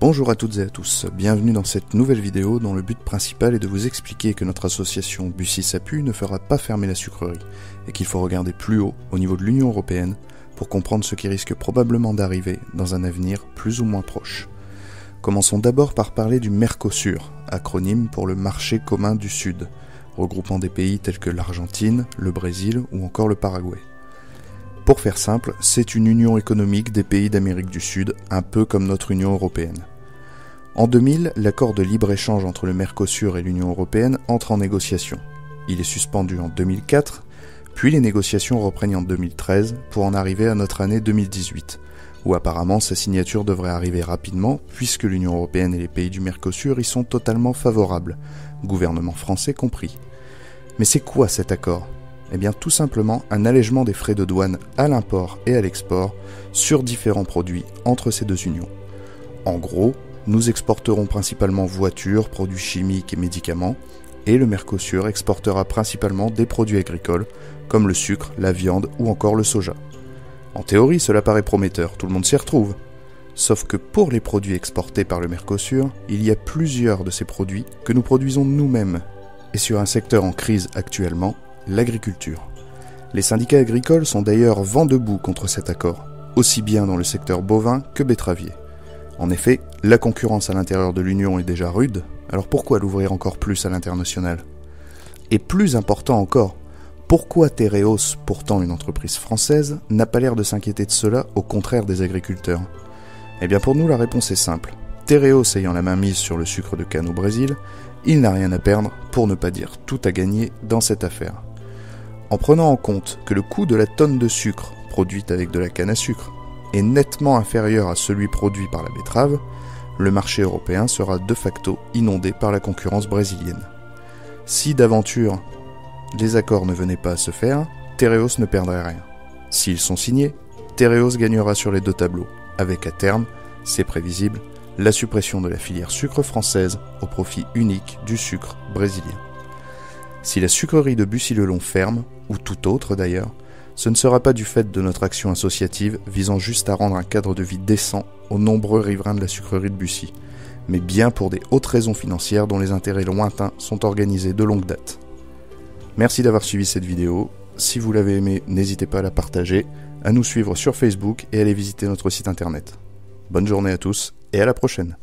Bonjour à toutes et à tous, bienvenue dans cette nouvelle vidéo dont le but principal est de vous expliquer que notre association Bussy-SAPU ne fera pas fermer la sucrerie et qu'il faut regarder plus haut au niveau de l'Union Européenne pour comprendre ce qui risque probablement d'arriver dans un avenir plus ou moins proche. Commençons d'abord par parler du Mercosur, acronyme pour le marché commun du Sud, regroupant des pays tels que l'Argentine, le Brésil ou encore le Paraguay. Pour faire simple, c'est une union économique des pays d'Amérique du Sud, un peu comme notre Union Européenne. En 2000, l'accord de libre-échange entre le Mercosur et l'Union Européenne entre en négociation. Il est suspendu en 2004, puis les négociations reprennent en 2013 pour en arriver à notre année 2018, où apparemment sa signature devrait arriver rapidement puisque l'Union Européenne et les pays du Mercosur y sont totalement favorables, gouvernement français compris. Mais c'est quoi cet accord ? Eh bien tout simplement un allègement des frais de douane à l'import et à l'export sur différents produits entre ces deux unions. En gros, nous exporterons principalement voitures, produits chimiques et médicaments, et le Mercosur exportera principalement des produits agricoles, comme le sucre, la viande ou encore le soja. En théorie, cela paraît prometteur, tout le monde s'y retrouve. Sauf que pour les produits exportés par le Mercosur, il y a plusieurs de ces produits que nous produisons nous-mêmes, et sur un secteur en crise actuellement, l'agriculture. Les syndicats agricoles sont d'ailleurs vent debout contre cet accord, aussi bien dans le secteur bovin que betteravier. En effet, la concurrence à l'intérieur de l'Union est déjà rude, alors pourquoi l'ouvrir encore plus à l'international ? Et plus important encore, pourquoi Tereos, pourtant une entreprise française, n'a pas l'air de s'inquiéter de cela, au contraire des agriculteurs ? Eh bien pour nous la réponse est simple. Tereos ayant la main mise sur le sucre de canne au Brésil, il n'a rien à perdre, pour ne pas dire tout à gagner dans cette affaire. En prenant en compte que le coût de la tonne de sucre produite avec de la canne à sucre est nettement inférieur à celui produit par la betterave, le marché européen sera de facto inondé par la concurrence brésilienne. Si d'aventure les accords ne venaient pas à se faire, Tereos ne perdrait rien. S'ils sont signés, Tereos gagnera sur les deux tableaux, avec à terme, c'est prévisible, la suppression de la filière sucre française au profit unique du sucre brésilien. Si la sucrerie de Bussy-le-Long ferme, ou tout autre d'ailleurs, ce ne sera pas du fait de notre action associative visant juste à rendre un cadre de vie décent aux nombreux riverains de la sucrerie de Bussy, mais bien pour des hautes raisons financières dont les intérêts lointains sont organisés de longue date. Merci d'avoir suivi cette vidéo, si vous l'avez aimée, n'hésitez pas à la partager, à nous suivre sur Facebook et à aller visiter notre site internet. Bonne journée à tous et à la prochaine.